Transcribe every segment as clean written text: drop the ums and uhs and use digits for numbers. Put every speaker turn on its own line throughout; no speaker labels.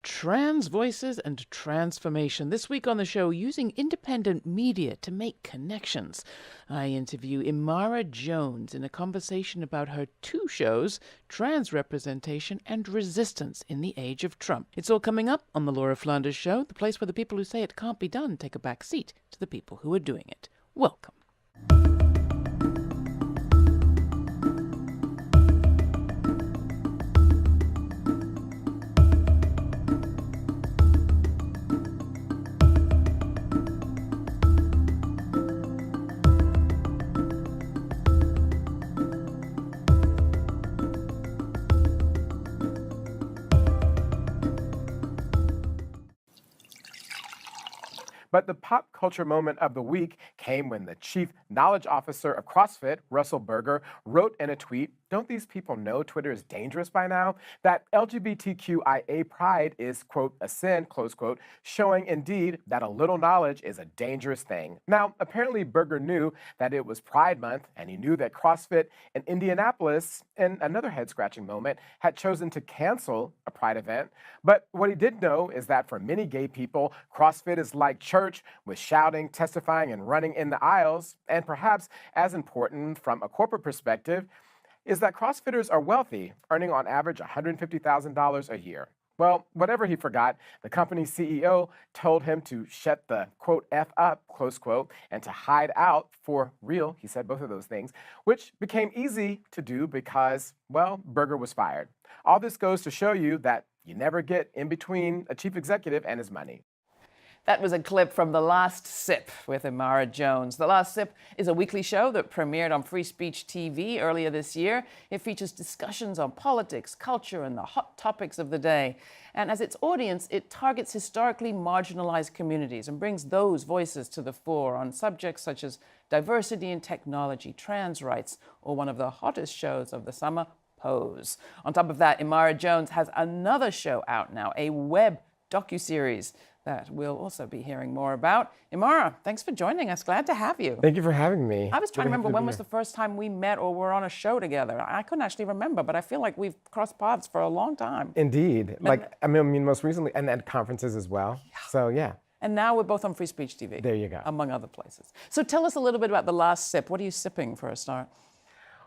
Trans voices and transformation. This week on the show, using independent media to make connections. I interview Imara Jones in a conversation about her two shows, Trans Representation and Resistance in the Age of Trump. It's all coming up on the Laura Flanders Show, the place where the people who say it can't be done take a back seat to the people who are doing it. Welcome.
But the pop culture moment of the week came when the chief knowledge officer of CrossFit, Russell Berger, wrote in a tweet, "Don't these people know Twitter is dangerous by now? That LGBTQIA pride is, quote, a sin, close quote, showing indeed that a little knowledge is a dangerous thing." Now, apparently Berger knew that it was Pride Month, and he knew that CrossFit in Indianapolis, in another head-scratching moment, had chosen to cancel a Pride event. But what he did know is that for many gay people, CrossFit is like church, with shouting, testifying, and running in the aisles. And perhaps as important from a corporate perspective is that CrossFitters are wealthy, earning on average $150,000 a year. Well, whatever he forgot, the company's CEO told him to shut the, quote, F up, close quote, and to hide out for real. He said both of those things, which became easy to do because, well, Berger was fired. All this goes to show you that you never get in between a chief executive and his money.
That was a clip from The Last Sip with Imara Jones. The Last Sip is a weekly show that premiered on Free Speech TV earlier this year. It features discussions on politics, culture, and the hot topics of the day. And as its audience, it targets historically marginalized communities and brings those voices to the fore on subjects such as diversity in technology, trans rights, or one of the hottest shows of the summer, Pose. On top of that, Imara Jones has another show out now, a web docuseries that we'll also be hearing more about. Imara, thanks for joining us. Glad to have you.
Thank you for having me.
I was trying to remember when was the first time we met or were on a show together. I couldn't actually remember, but I feel like we've crossed paths for a long time.
Indeed. Most recently, and at conferences as well. Yeah. So, yeah.
And now we're both on Free Speech TV.
There you go.
Among other places. So tell us a little bit about The Last Sip. What are you sipping for a start?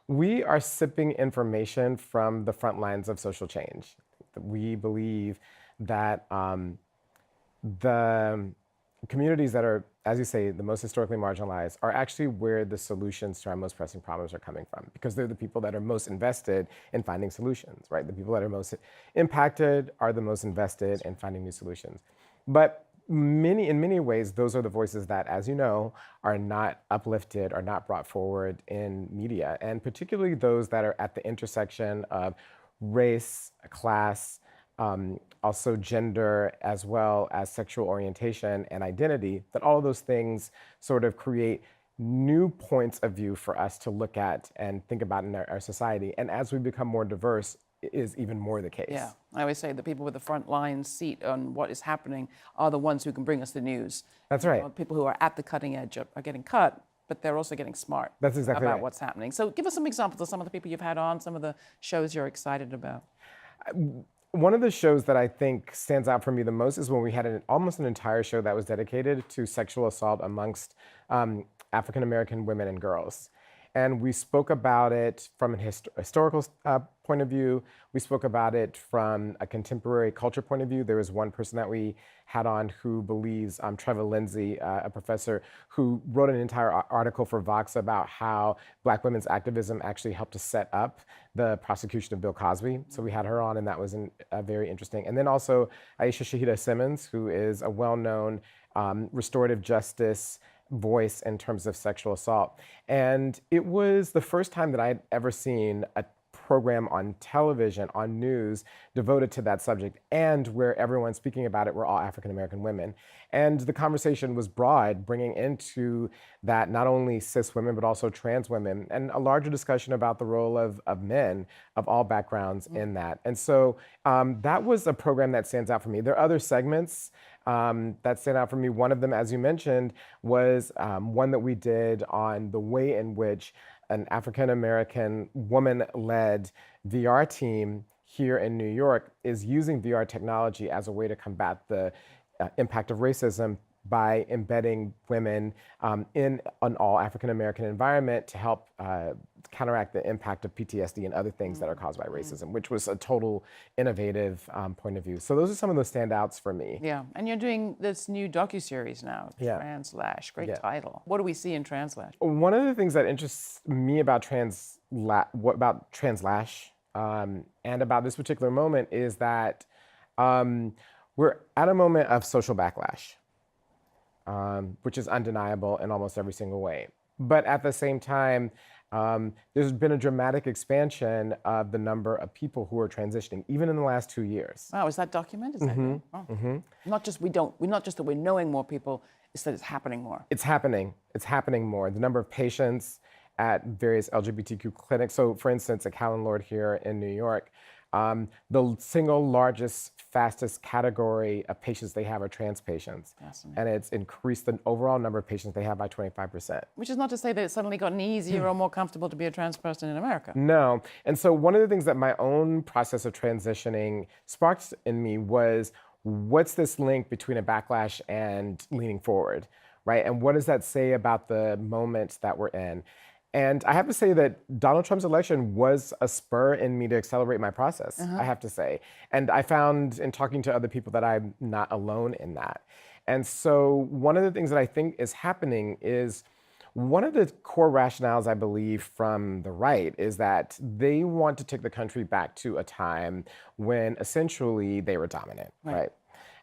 We are sipping information from the front lines of social change. We believe that the communities that are, as you say, the most historically marginalized are actually where the solutions to our most pressing problems are coming from, because they're the people that are most invested in finding solutions, right? The people that are most impacted are the most invested in finding new solutions. But in many ways, those are the voices that, as you know, are not uplifted, are not brought forward in media, and particularly those that are at the intersection of race, class, also gender, as well as sexual orientation and identity, that all of those things sort of create new points of view for us to look at and think about in our society. And as we become more diverse, it is even more the case.
Yeah, I always say the people with the front line seat on what is happening are the ones who can bring us the news.
That's right.
People who are at the cutting edge are getting cut, but they're also getting smart.
That's exactly
about
right.
What's happening. So give us some examples of some of the people you've had on, some of the shows you're excited about.
One of the shows that I think stands out for me the most is when we had almost an entire show that was dedicated to sexual assault amongst African-American women and girls. And we spoke about it from a historical point of view. We spoke about it from a contemporary culture point of view. There was one person that we had on who believes, Trevor Lindsay, a professor, who wrote an entire article for Vox about how Black women's activism actually helped to set up the prosecution of Bill Cosby. So we had her on, and that was very interesting. And then also Aisha Shahida Simmons, who is a well-known restorative justice voice in terms of sexual assault. And it was the first time that I had ever seen a program on television, on news, devoted to that subject, and where everyone speaking about it were all African-American women. And the conversation was broad, bringing into that not only cis women, but also trans women, and a larger discussion about the role of men of all backgrounds in that. And so that was a program that stands out for me. There are other segments that stand out for me. One of them, as you mentioned, was one that we did on the way in which an African-American woman-led VR team here in New York is using VR technology as a way to combat the impact of racism by embedding women in an all African American environment to help counteract the impact of PTSD and other things that are caused by racism, which was a total innovative point of view. So those are some of the standouts for me.
Yeah, and you're doing this new docuseries now,
Yeah.
Translash, great
Yeah.
title. What do we see in Translash?
One of the things that interests me about Translash and about this particular moment is that we're at a moment of social backlash, which is undeniable in almost every single way. But at the same time, there's been a dramatic expansion of the number of people who are transitioning, even in the last 2 years.
Wow, is that documented? Is that real? Oh. Not just not just that we're knowing more people, it's that it's happening more.
It's happening. It's happening more. The number of patients at various LGBTQ clinics. So, for instance, at Callan Lord here in New York, the single largest, fastest category of patients they have are trans patients. And it's increased the overall number of patients they have by 25%.
Which is not to say that it's suddenly gotten easier or more comfortable to be a trans person in America.
No. And so one of the things that my own process of transitioning sparked in me was, what's this link between a backlash and leaning forward, right? And what does that say about the moment that we're in? And I have to say that Donald Trump's election was a spur in me to accelerate my process, I have to say. And I found in talking to other people that I'm not alone in that. And so one of the things that I think is happening is, one of the core rationales, I believe, from the right is that they want to take the country back to a time when essentially they were dominant, right?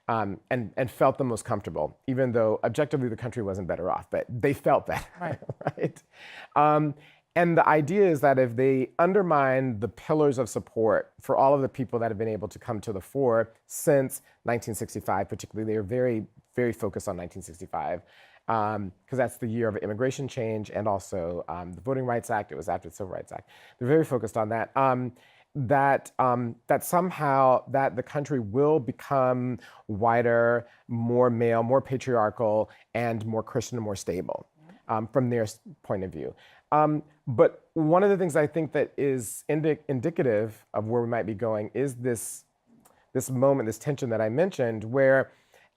And felt the most comfortable, even though objectively the country wasn't better off, but they felt better, right? And the idea is that if they undermine the pillars of support for all of the people that have been able to come to the fore since 1965, particularly, they are very, very focused on 1965, because that's the year of immigration change and also the Voting Rights Act. It was after the Civil Rights Act. They're very focused on that. That somehow that the country will become whiter, more male, more patriarchal, and more Christian and more stable from their point of view. But one of the things I think that is indicative of where we might be going is this moment, this tension that I mentioned, where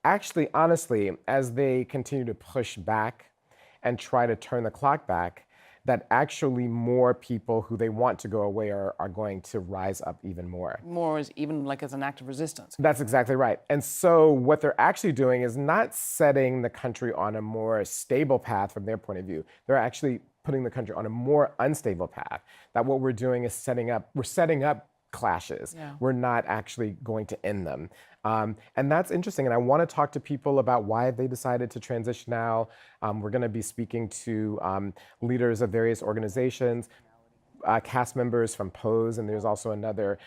actually, honestly, as they continue to push back and try to turn the clock back, that actually more people who they want to go away are going to rise up even more.
More is even like as an act of resistance.
That's exactly right. And so what they're actually doing is not setting the country on a more stable path from their point of view. They're actually putting the country on a more unstable path. That what we're doing is setting up clashes. We're not actually going to end them. And that's interesting. And I want to talk to people about why they decided to transition now. We're going to be speaking to leaders of various organizations, cast members from Pose, and there's also another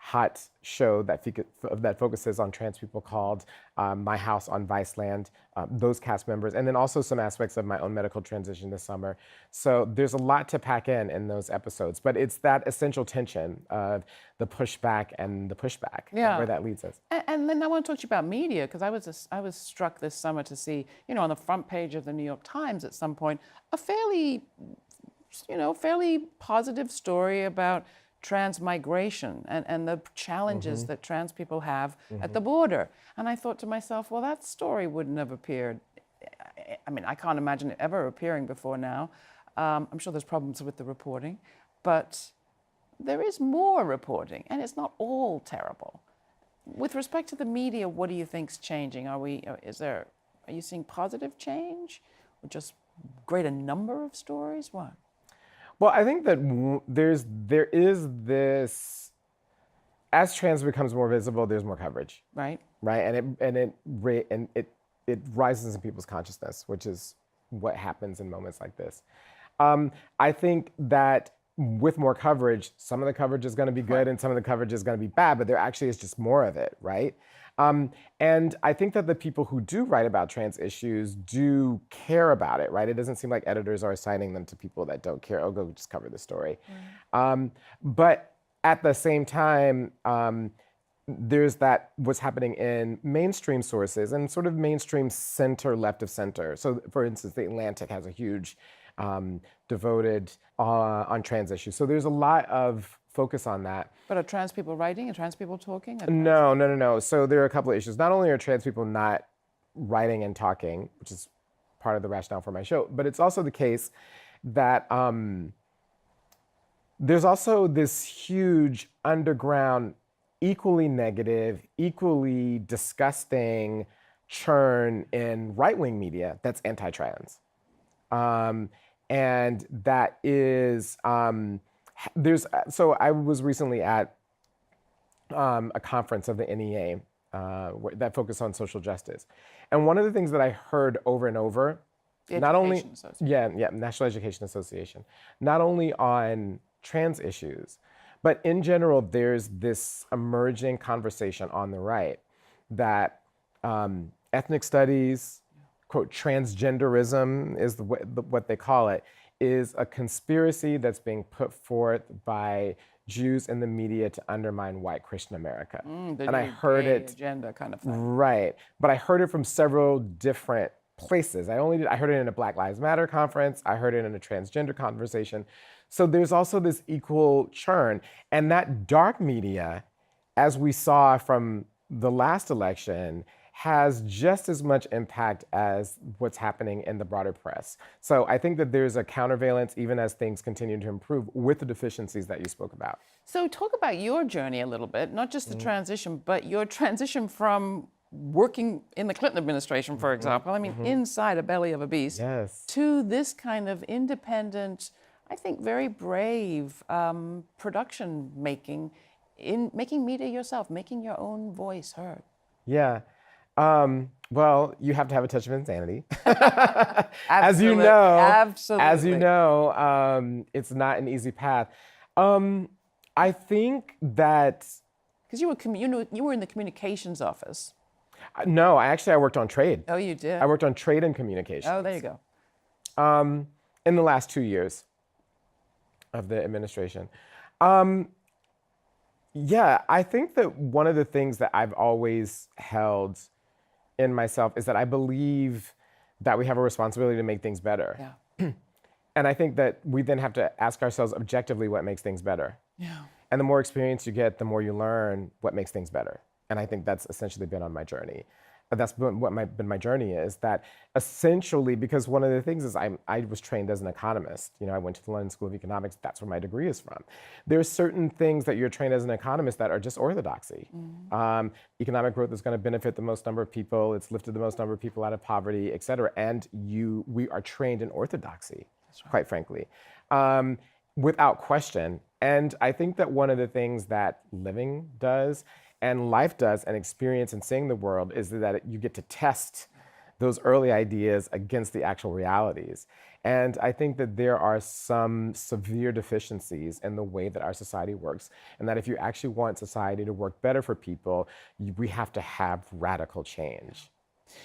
hot show that focuses on trans people called My House on Viceland, those cast members, and then also some aspects of my own medical transition this summer. So there's a lot to pack in those episodes, but it's that essential tension of the pushback and the pushback, where that leads us.
And then I want to talk to you about media, because I was struck this summer to see, on the front page of the New York Times at some point, a fairly positive story about trans migration and the challenges that trans people have at the border. And I thought to myself, well, that story wouldn't have appeared. I mean, I can't imagine it ever appearing before now. I'm sure there's problems with the reporting, but there is more reporting, and it's not all terrible. With respect to the media, what do you think's changing? Are you seeing positive change, or just greater number of stories? What?
Well, I think that there is this, as trans becomes more visible, there's more coverage.
Right.
Right, and it rises in people's consciousness, which is what happens in moments like this. I think that with more coverage, some of the coverage is going to be good and some of the coverage is going to be bad, but there actually is just more of it, right? And I think that the people who do write about trans issues do care about it, right? It doesn't seem like editors are assigning them to people that don't care. Oh, go just cover the story. But at the same time, there's what's happening in mainstream sources and sort of mainstream center, left of center. So for instance, The Atlantic has a huge devoted on trans issues. So there's a lot of focus on that.
But are trans people writing? Are trans people talking?
No. So there are a couple of issues. Not only are trans people not writing and talking, which is part of the rationale for my show, but it's also the case that there's also this huge underground, equally negative, equally disgusting churn in right-wing media that's anti-trans. And that is, so I was recently at a conference of the NEA that focused on social justice. And one of the things that I heard over and over, not only, National Education Association, not only on trans issues, but in general, there's this emerging conversation on the right that ethnic studies, quote, transgenderism is what they call it, is a conspiracy that's being put forth by Jews in the media to undermine white Christian America.
And I heard it agenda kind of thing.
Right, but I heard it from several different places. I heard it in a Black Lives Matter conference. I heard it in a transgender conversation. So there's also this equal churn, and that dark media, as we saw from the last election, has just as much impact as what's happening in the broader press. So I think that there's a countervalence even as things continue to improve with the deficiencies that you spoke about.
So talk about your journey a little bit, not just the transition, but your transition from working in the Clinton administration, for example, I mean, inside a belly of a beast, to this kind of independent, I think very brave production making, in making media yourself, making your own voice heard.
Yeah. Well, you have to have a touch of insanity. As you know, it's not an easy path. I think that
because you were in the communications office.
No, I worked on trade.
Oh, you did?
I worked on trade and communications.
Oh, there you go.
In the last 2 years of the administration. Yeah, I think that one of the things that I've always held in myself is that I believe that we have a responsibility to make things better.
Yeah.
And I think that we then have to ask ourselves objectively what makes things better.
Yeah.
And the more experience you get, the more you learn what makes things better. And I think that's essentially been on my journey. That's been what my journey is, that essentially, because one of the things is I was trained as an economist. You know, I went to the London School of Economics. That's where my degree is from. There are certain things that you're trained as an economist that are just orthodoxy. Economic growth is going to benefit the most number of people. It's lifted the most number of people out of poverty, et cetera. And we are trained in orthodoxy, quite frankly, without question. And I think that one of the things that living does and life does, and experience and seeing the world, is that you get to test those early ideas against the actual realities. And I think that there are some severe deficiencies in the way that our society works, and that if you actually want society to work better for people, we have to have radical change.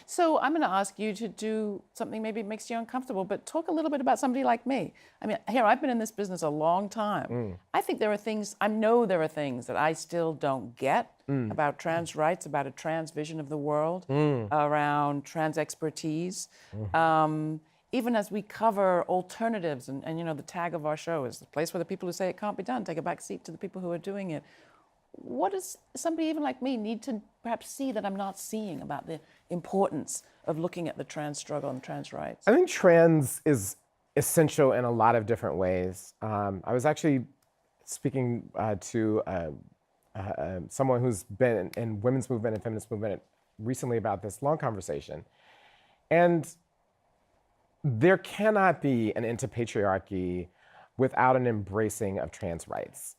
So I'm going to ask you to do something maybe makes you uncomfortable, but talk a little bit about somebody like me. I mean, here, I've been in this business a long time. I think I know there are things that I still don't get about trans rights, about a trans vision of the world, around trans expertise. Even as we cover alternatives, and you know, the tag of our show is the place where the people who say it can't be done take a back seat to the people who are doing it. What does somebody even like me need to perhaps see that I'm not seeing about the importance of looking at the trans struggle and trans rights?
I think trans is essential in a lot of different ways. I was actually speaking to someone who's been in women's movement and feminist movement recently about this long conversation. And there cannot be an end to patriarchy without an embracing of trans rights.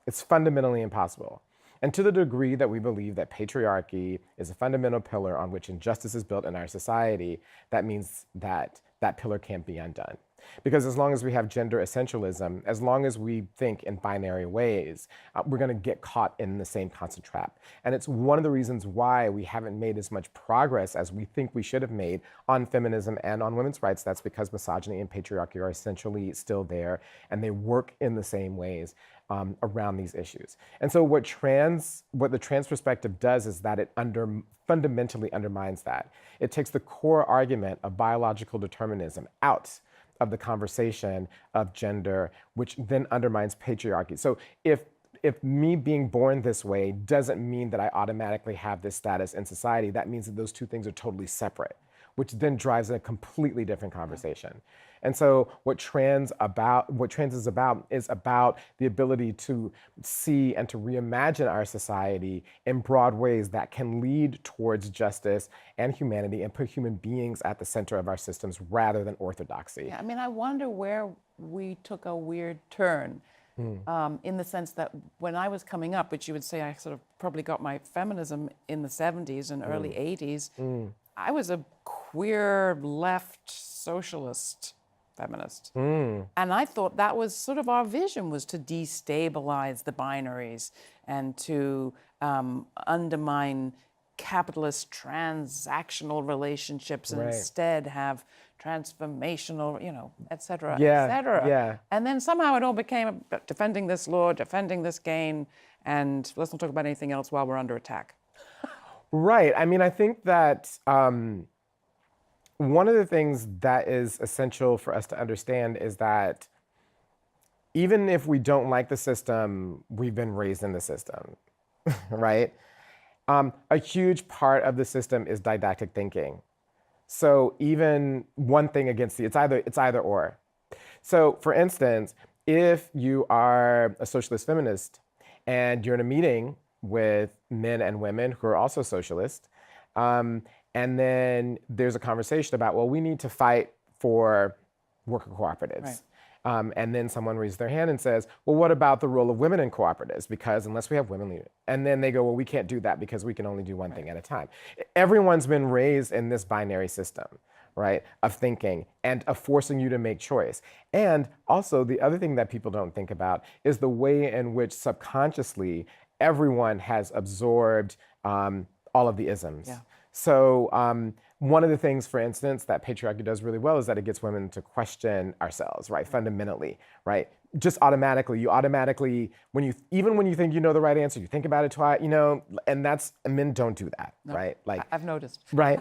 It's fundamentally impossible. And to the degree that we believe that patriarchy is a fundamental pillar on which injustice is built in our society, that means that that pillar can't be undone. Because as long as we have gender essentialism, as long as we think in binary ways, we're going to get caught in the same constant trap. And it's one of the reasons why we haven't made as much progress as we think we should have made on feminism and on women's rights. That's because misogyny and patriarchy are essentially still there, and they work in the same ways around these issues. And so what the trans perspective does is that it fundamentally undermines that. It takes the core argument of biological determinism out of the conversation of gender, which then undermines patriarchy. So if me being born this way doesn't mean that I automatically have this status in society, that means that those two things are totally separate, which then drives a completely different conversation. And so what trans is about the ability to see and to reimagine our society in broad ways that can lead towards justice and humanity and put human beings at the center of our systems rather than orthodoxy.
Yeah, I mean, I wonder where we took a weird turn. In the sense that when I was coming up, which you would say I sort of probably got my feminism in the 70s and early 80s, I was a queer left socialist feminist. And I thought that was sort of our vision, was to destabilize the binaries and to undermine capitalist transactional relationships and instead have transformational, et cetera, et cetera.
Yeah.
And then somehow it all became about defending this law, defending this gain, and let's not talk about anything else while we're under attack.
Right. I mean, I think that one of the things that is essential for us to understand is that even if we don't like the system, we've been raised in the system, right? A huge part of the system is didactic thinking. So even one thing against it's either or. So for instance, if you are a socialist feminist and you're in a meeting with men and women who are also socialist, and then there's a conversation about, well, we need to fight for worker cooperatives.
Right.
And then someone raises their hand and says, well, what about the role of women in cooperatives? Because unless we have women leaders. And then they go, well, we can't do that because we can only do one thing at a time. Everyone's been raised in this binary system, right, of thinking and of forcing you to make choice. And also the other thing that people don't think about is the way in which subconsciously everyone has absorbed all of the isms.
Yeah.
So one of the things, for instance, that patriarchy does really well is that it gets women to question ourselves, right, fundamentally, right? Just automatically, even when you think you know the right answer, you think about it twice, and men don't do that, right?
Like I've noticed.
Right?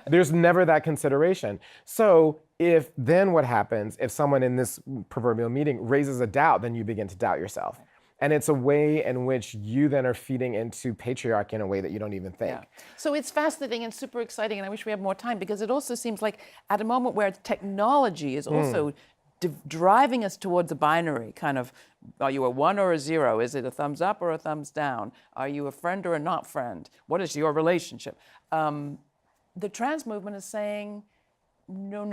There's never that consideration. So if what happens, if someone in this proverbial meeting raises a doubt, then you begin to doubt yourself. And it's a way in which you then are feeding into patriarchy in a way that you don't even think.
Yeah. So it's fascinating and super exciting, and I wish we had more time, because it also seems like at a moment where technology is also driving us towards a binary kind of, are you a 1 or a 0? Is it a thumbs up or a thumbs down? Are you a friend or a not friend? What is your relationship? The trans movement is saying, no.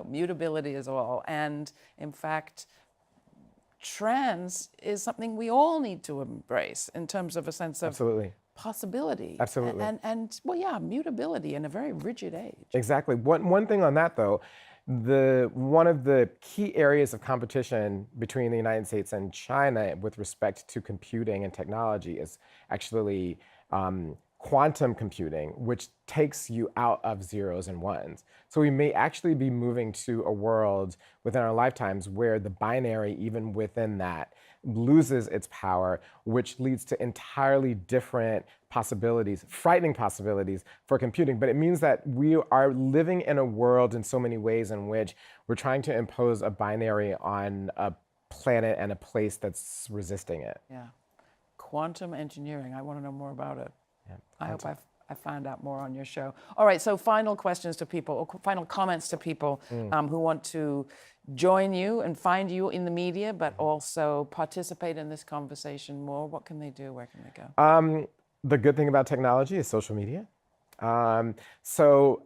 Mutability is all. And in fact, trans is something we all need to embrace in terms of a sense of possibility.
Absolutely.
And mutability in a very rigid age.
Exactly. One thing on that, though, one of the key areas of competition between the United States and China with respect to computing and technology is actually quantum computing, which takes you out of zeros and ones. So we may actually be moving to a world within our lifetimes where the binary, even within that, loses its power, which leads to entirely different possibilities, frightening possibilities for computing. But it means that we are living in a world in so many ways in which we're trying to impose a binary on a planet and a place that's resisting it.
Yeah. Quantum engineering, I want to know more about it.
Yeah,
I hope I find out more on your show. All right, so final questions to people, or final comments to people who want to join you and find you in the media, but also participate in this conversation more. What can they do? Where can they go?
The good thing about technology is social media. So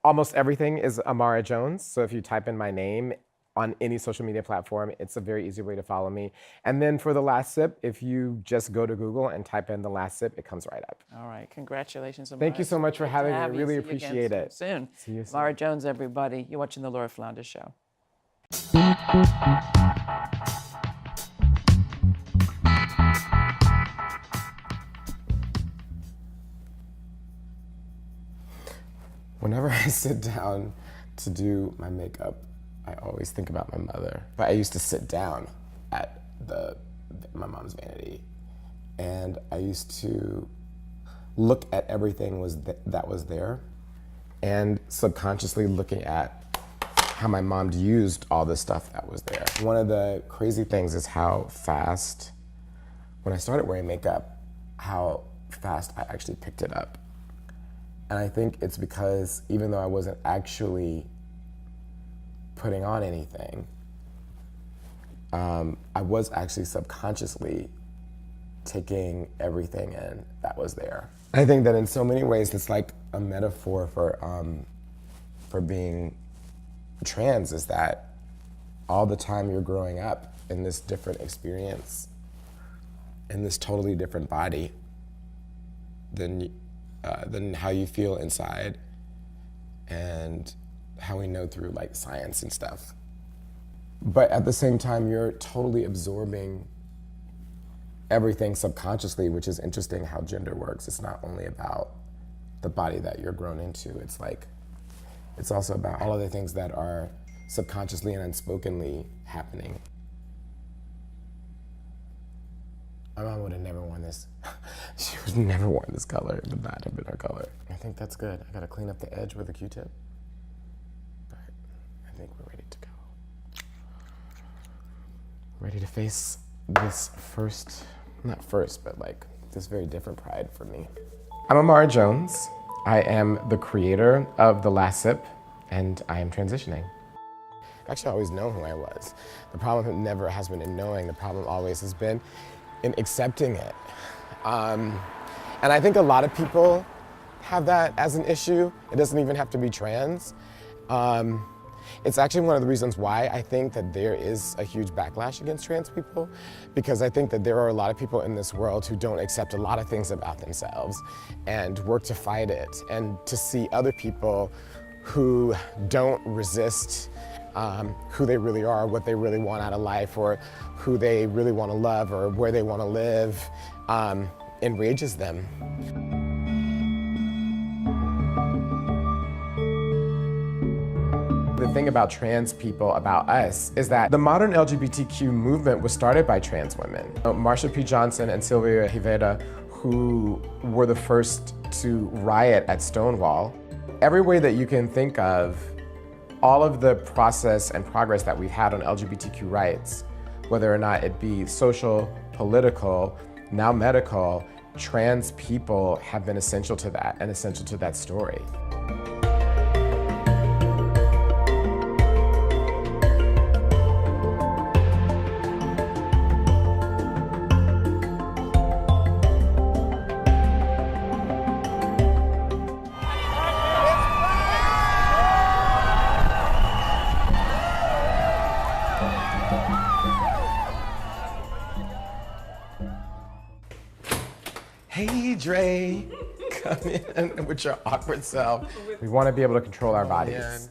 almost everything is Imara Jones. So if you type in my name on any social media platform, it's a very easy way to follow me. And then for The Last Sip, if you just go to Google and type in The Last Sip, it comes right up.
All right, congratulations. Imara.
Thank you so much for having me. I really appreciate it.
Soon.
See you soon.
Laura Jones, everybody. You're watching The Laura Flanders Show.
Whenever I sit down to do my makeup, I always think about my mother. But I used to sit down at my mom's vanity, and I used to look at everything that was there, and subconsciously looking at how my mom used all the stuff that was there. One of the crazy things is how fast, when I started wearing makeup, how fast I actually picked it up. And I think it's because even though I wasn't actually putting on anything, I was actually subconsciously taking everything in that was there. I think that in so many ways it's like a metaphor for being trans, is that all the time you're growing up in this different experience, in this totally different body than how you feel inside and how we know through like science and stuff. But at the same time, you're totally absorbing everything subconsciously, which is interesting how gender works. It's not only about the body that you're grown into. It's like, it's also about all of the things that are subconsciously and unspokenly happening. My mom would have never worn this. She would have never worn this color. It would not have been her color. I think that's good. I gotta clean up the edge with a Q-tip. But I think we're ready to go. Ready to face this not first, but like this very different pride for me. I'm Imara Jones. I am the creator of The Last Sip, and I am transitioning. Actually, I always know who I was. The problem never has been in knowing. The problem always has been in accepting it. And I think a lot of people have that as an issue. It doesn't even have to be trans. It's actually one of the reasons why I think that there is a huge backlash against trans people, because I think that there are a lot of people in this world who don't accept a lot of things about themselves and work to fight it, and to see other people who don't resist who they really are, what they really want out of life, or who they really want to love, or where they want to live, enrages them. The thing about trans people, about us, is that the modern LGBTQ movement was started by trans women. Marsha P. Johnson and Sylvia Rivera, who were the first to riot at Stonewall. Every way that you can think of, all of the process and progress that we've had on LGBTQ rights, whether or not it be social, political, now medical, trans people have been essential to that and essential to that story. Hey, Dre, come in with your awkward self. We want to be able to control our bodies.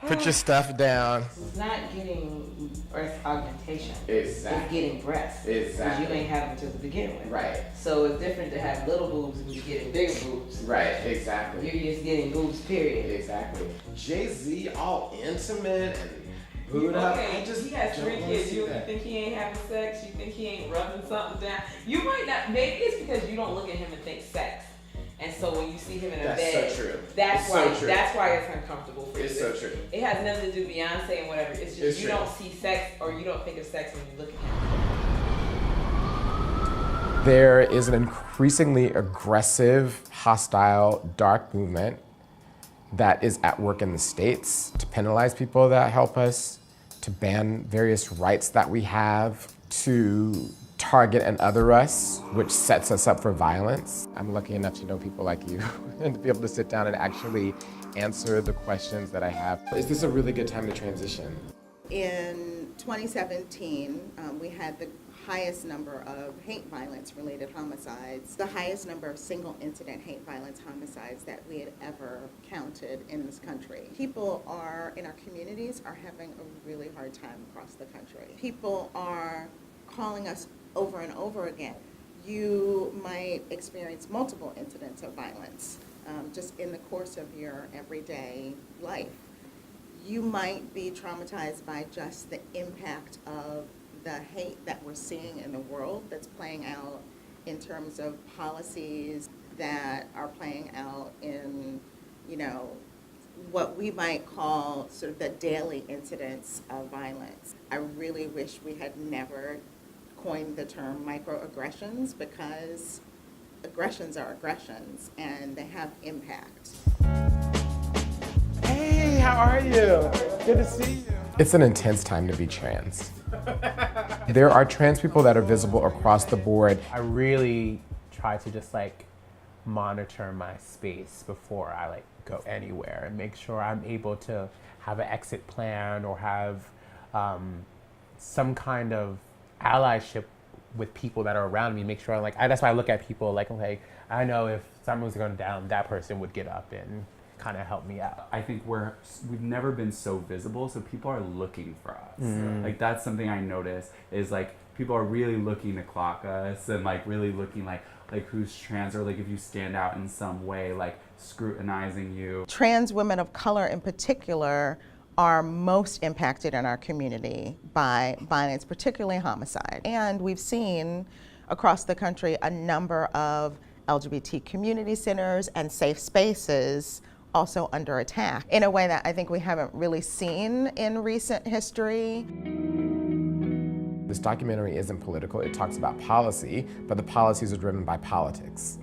Put your stuff down.
It's not getting breast augmentation.
Exactly.
It's getting breasts.
Exactly.
Because you ain't have them to begin with.
Right.
So it's different to have little boobs and you're getting bigger boobs.
Right, exactly.
You're just getting boobs, period.
Exactly. Jay-Z all intimate and booed up.
Okay,
I just
he has 3
don't
kids.
see
You
that.
think he ain't having sex? You think he ain't rubbing something down? You might not. Maybe it's because you don't look at him and think sex. And so when you see him in a
That's
bed,
so true.
That's
It's
why.
so true.
That's why it's uncomfortable for you.
It's so true.
It has nothing to do with Beyonce and whatever. It's just
It's
you
true.
don't see sex or you don't think of sex when you look at him.
There is an increasingly aggressive, hostile, dark movement that is at work in the States to penalize people that help us, to ban various rights that we have, to target and other us, which sets us up for violence. I'm lucky enough to know people like you and to be able to sit down and actually answer the questions that I have. Is this a really good time to transition?
In 2017, we had the highest number of hate violence related homicides, the highest number of single incident hate violence homicides that we had ever counted in this country. People in our communities are having a really hard time across the country. People are calling us over and over again. You might experience multiple incidents of violence just in the course of your everyday life. You might be traumatized by just the impact of the hate that we're seeing in the world that's playing out in terms of policies that are playing out in, what we might call sort of the daily incidents of violence. I really wish we had never coined the term microaggressions, because aggressions are aggressions and they have impact.
Hey, how are you? Good to see you. It's an intense time to be trans. There are trans people that are visible across the board.
I really try to just like monitor my space before I like go anywhere and make sure I'm able to have an exit plan or have some kind of allyship with people that are around me. Make sure I'm like, that's why I look at people like, okay, I know if someone's going down, that person would get up and kind of help me out.
I think we've never been so visible, so people are looking for us. Like that's something I notice is like people are really looking to clock us and like really looking like who's trans, or like if you stand out in some way, like scrutinizing you.
Trans women of color in particular are most impacted in our community by violence, particularly homicide. And we've seen across the country a number of LGBT community centers and safe spaces also under attack in a way that I think we haven't really seen in recent history.
This documentary isn't political. It talks about policy, but the policies are driven by politics.